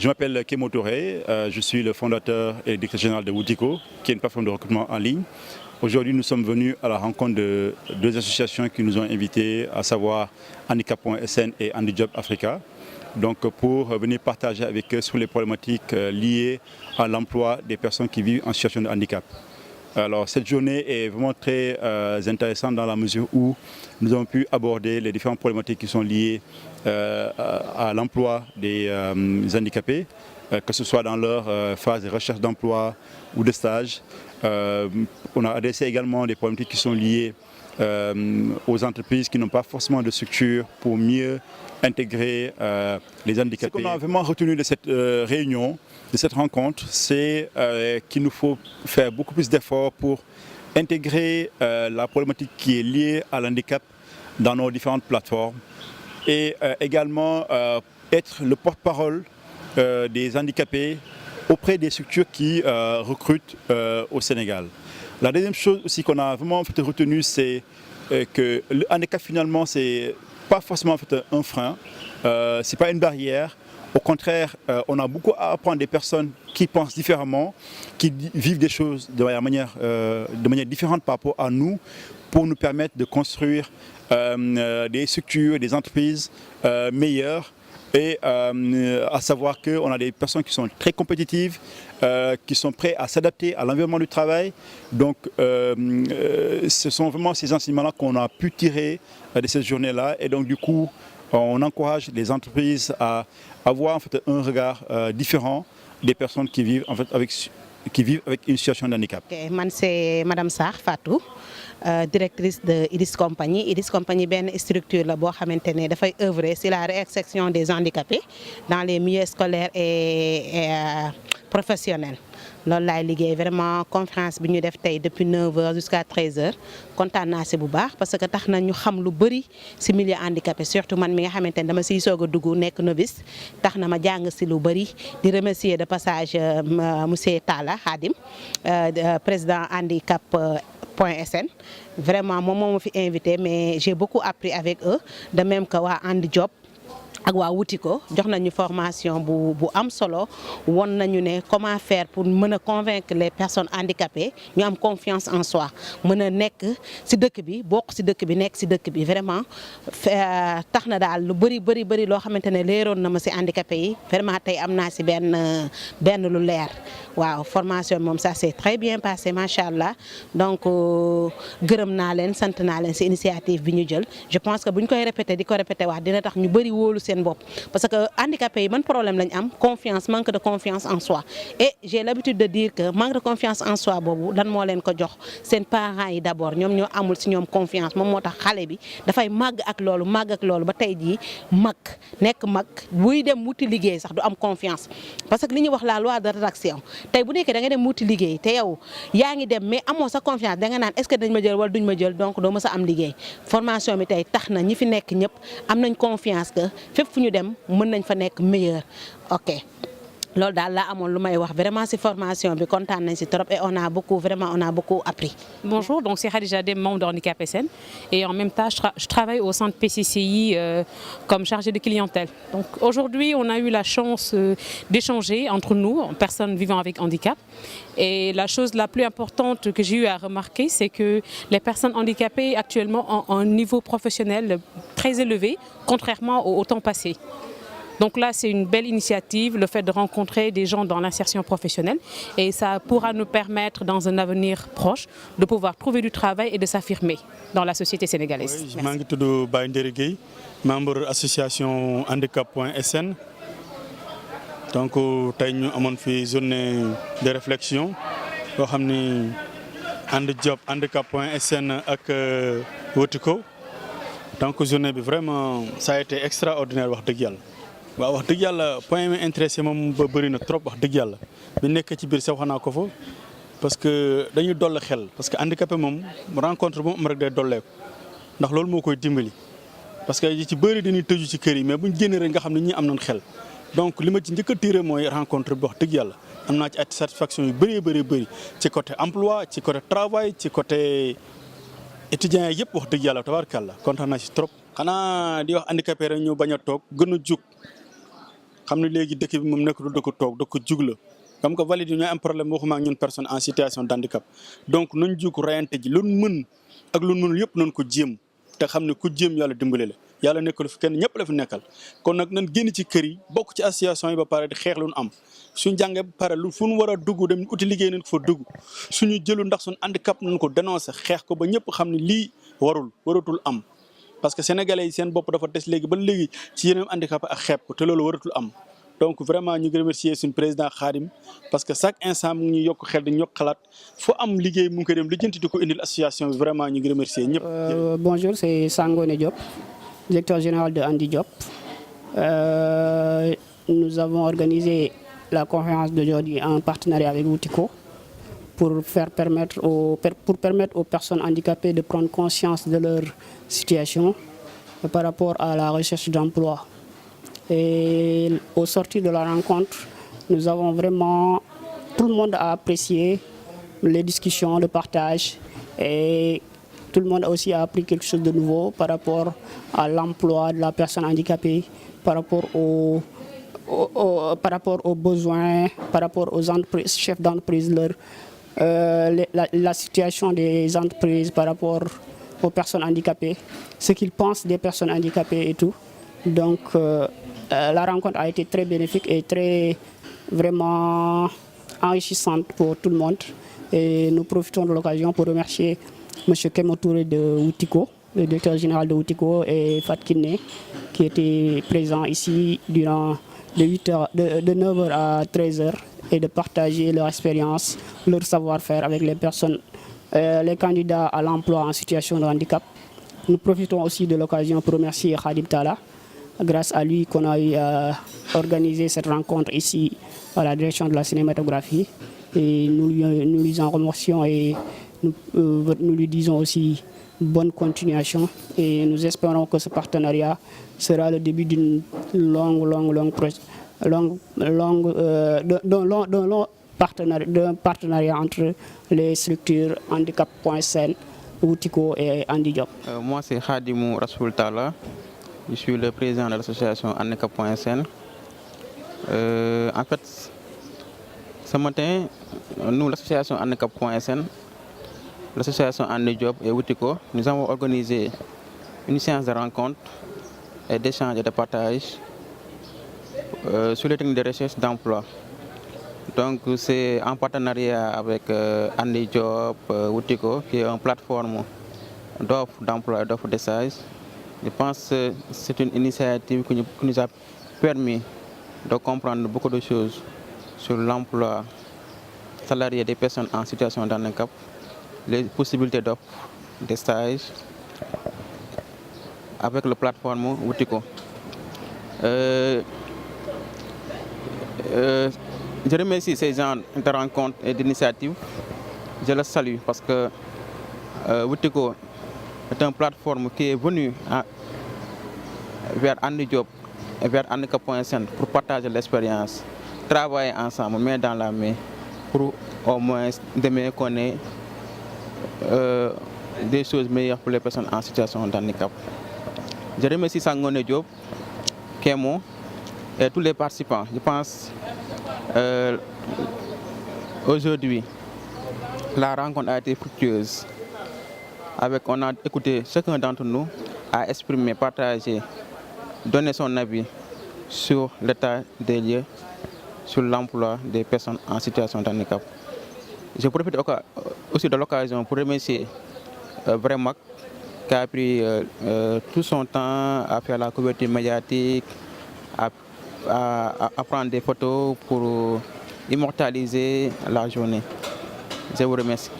Je m'appelle Kémo Touré, je suis le fondateur et directeur général de Woutiko, qui est une plateforme de recrutement en ligne. Aujourd'hui, nous sommes venus à la rencontre de deux associations qui nous ont invités, à savoir Handicap.sn et HandiJob Africa, donc pour venir partager avec eux sur les problématiques liées à l'emploi des personnes qui vivent en situation de handicap. Alors, cette journée est vraiment très intéressante dans la mesure où nous avons pu aborder les différentes problématiques qui sont liées à l'emploi des handicapés, que ce soit dans leur phase de recherche d'emploi ou de stage. On a adressé également des problématiques qui sont liées aux entreprises qui n'ont pas forcément de structure pour mieux intégrer les handicapés. Ce qu'on a vraiment retenu de cette réunion, de cette rencontre, c'est qu'il nous faut faire beaucoup plus d'efforts pour intégrer la problématique qui est liée à l'handicap dans nos différentes plateformes et également être le porte-parole des handicapés auprès des structures qui recrutent au Sénégal. La deuxième chose aussi qu'on a vraiment retenu, c'est que le handicap finalement, c'est pas forcément un frein, c'est pas une barrière. Au contraire, on a beaucoup à apprendre des personnes qui pensent différemment, qui vivent des choses de manière différente par rapport à nous, pour nous permettre de construire des structures, des entreprises meilleures. Et à savoir qu'on a des personnes qui sont très compétitives, qui sont prêtes à s'adapter à l'environnement du travail. Donc ce sont vraiment ces enseignements-là qu'on a pu tirer de cette journée-là. Et donc du coup, on encourage les entreprises à avoir un regard différent des personnes qui vivent avec une situation de handicap. Okay, moi c'est Madame Sarr Fatou, directrice de Iris Compagnie. Iris Compagnie est une structure qui œuvrer sur la réinsertion des handicapés dans les milieux scolaires et professionnels. loolu laay liggéey vraiment conférence bi ñu def tey depuis 9h jusqu'à 13h kontaan naa si bu baax parce que tax na ñu xam lu bëri si milieu handicapé surtout man mi nga xamante ne dama siy soog a dugg nekk novice tax na ma jàng si lu bëri di remercier de passage monsieur Talla Khadim président handicap.sn vraiment moom moo ma fi invité mais j'ai beaucoup appris avec eux de même que waa HandiJob ak waa Woutiko jox nañu formation bu am solo won nañu ne comment faire pour mën a convaincre les personnes handicapées ñu am confiance en soi mën a nekk ci dëkk bi bokk ci dëkk bi nekk ci dëkk bi vraiment tax na daal lu bëri loo xamante ne leeroon na ma ci handicapé yi vraiment tey am naa ci benn lu leer waaw formation moom ça s'est très bien passé macha allah donc gërëm naa leen sant naa leen ci initiative bi ñu jël je pense que bu ñu koy répété di ko répété wax dina tax ñu bëri wóolu seen bopp parce que handicapé yi ban problème lañ am confiance manque de confiance en soi et j'ai l'habitude de dire que manque de confiance en soi boobu lan moo leen ko jox seen parents yi d'abord ñoom ñoo amul ci ñoom confiance moom moo tax xale bi dafay màgg ak loolu ba tey jii nekk mag buy dem wuti liggéey sax du am confiance parce que li ñuy wax la loi d'attraction tey bu nekkee da nga dem wuti liggéey te yow yaa ngi dem mais amoo sa confiance da nga naan est-ce que dañ ma jël wala duñ ma jël donc doo mës a am liggéey formation bi tey tax na ñi fi nekk ñëpp am nañ confiance que fépp fu ñu dem mën nañ fa nekk meilleur ok loolu daal laa amoon lu may wax vraiment ci formation bi kontaan nañ ci trop et on a beaucoup appris. Bonjour, donc c'est Khadija Dem, membre de Handicap.sn et en même temps je travaille au centre PCCI comme chargée de clientèle. Donc aujourd'hui on a eu la chance d'échanger entre nous, personnes vivant avec handicap, et la chose la plus importante que j'ai eu à remarquer, c'est que les personnes handicapées actuellement ont un niveau professionnel très élevé, contrairement au temps passé. Donc là, c'est une belle initiative, le fait de rencontrer des gens dans l'insertion professionnelle, et ça pourra nous permettre dans un avenir proche de pouvoir trouver du travail et de s'affirmer dans la société sénégalaise. Oui, je suis Baye Nderi Gueye, membre de l'association Handicap.sn. Donc tey ñu amoon fi journée de réflexion boo xam ni HandiJob Handicap.sn ak Woutiko. Donc journée bi vraiment ça a été extraordinaire wax dëgg yàlla. waaw wax dëgg yàlla point mi intéressé moom ba bëri na trop wax dëgg yàlla bi nekk ci biir sax wax naa ko fa parce que dañuy doll xel parce que handicapé moom rencontre bu mu am rek day dolleeku ndax loolu moo koy dimbali parce que ci bëri dañuy tëju ci kër yi mais buñ génnee rek nga xam ne ñii am nañ xel donc li ma ci njëkk a tiré mooy rencontre bi wax dëgg yàlla am naa ci ay satisfaction yu bëri ci côté emploi ci côté travail ci côté étudiants yi yëpp wax dëgg yàlla tabaarkalla kontaan naa ci trop. xanaa di wax handicapé rek ñu bañ a toog gën a jug xam ne léegi dëkk bi moom nekkatul dëkk toog dëkk jug la comme que valide yi ñooy am problème waxuma ak ñun personne en situation d' handicap donc nañ jug rayante ji lu mën ak lu mënul yëpp nañ ko jéem te xam ne ku jéem yàlla dimbale la yàlla nekkalu fi kenn ñëpp la fi nekkal kon nag nañ génn ci kër yi bokk ci association yi ba pare di xeex lu ñu am suñ jàngee ba pare lu fu ñu war a dugg dem uti liggéey nañ ko fa dugg suñu jëlu ndax suñ handicap nañ ko dénoncé xeex ko ba ñëpp xam ne lii waratul am parce que sénégalais yi seen bopp dafa des léegi ba léegi ci yeneen handicap ak xeeb ko te loolu waratul am donc vraiment ñu ngi remercier suñu président Khadim parce que chaque instant mu ngi ñuy yokk xel di yokk xalaat fu am liggéey mu ngi koy dem lijjanti di ko indil association bi vraiment ñu ngi remercier ñëpp. Bonjour, c'est Sangone Diop, directeur général de Andi Diop. Nous avons organisé la conférence d'aujourd'hui en partenariat avec Woutiko pour permettre aux personnes handicapées de prendre conscience de leur situation par rapport à la recherche d'emploi. Et au sortir de la rencontre, nous avons vraiment, tout le monde a apprécié les discussions, le partage, et tout le monde a aussi appris quelque chose de nouveau par rapport à l'emploi de la personne handicapée, par rapport aux besoins, par rapport aux entreprises, chefs d'entreprise, la situation des entreprises par rapport aux personnes handicapées, ce qu'ils pensent des personnes handicapées et tout. Donc, la rencontre a été très bénéfique et très vraiment enrichissante pour tout le monde. Et nous profitons de l'occasion pour remercier M. Kemo Touré de Woutiko, le directeur général de Woutiko, et Fat Kiné, qui était présent ici durant de 9h à 13h, et de partager leur expérience, leur savoir-faire avec les personnes, les candidats à l'emploi en situation de handicap. Nous profitons aussi de l'occasion pour remercier Khadim Tala. Grâce à lui qu'on a eu à organiser cette rencontre ici à la direction de la cinématographie. Et nous lui en remercions et nous lui disons aussi bonne continuation. Et nous espérons que ce partenariat sera le début d'un long partenariat entre les structures handicap.sn, Woutiko et Andi Diop. Moi, c'est Khadimou Rassoul Tala. Je suis le président de l'association handicap.sn. En fait, ce matin, nous, l'association handicap.sn, l'association Andi Diop et Woutiko, nous avons organisé une séance de rencontre et d'échange et de partage sur les techniques de recherche d'emploi. Donc, c'est en partenariat avec Andi Diop, Woutiko, qui est une plateforme d'offres d'emploi et d'offres de stage. Je pense que c'est une initiative qui nous a permis de comprendre beaucoup de choses sur l'emploi salarié des personnes en situation de handicap, les possibilités d'offres de stages avec la plateforme Woutiko. Je remercie ces gens de rencontres et d'initiatives. Je les salue parce que Woutiko est une plateforme qui est venue vers Andi Diop et vers handicap.sn pour partager l'expérience, travailler ensemble, main dans la main, pour au moins demain qu'on ait des choses meilleures pour les personnes en situation de handicap. Je remercie Sangone Diop, Kemo et tous les participants. Je pense aujourd'hui, la rencontre a été fructueuse. On a écouté chacun d'entre nous à exprimer, partager, donner son avis sur l'état des lieux, sur l'emploi des personnes en situation de handicap. Je profite aussi de l'occasion pour remercier Vremac qui a pris tout son temps à faire la couverture médiatique, à prendre des photos pour immortaliser la journée. Je vous remercie.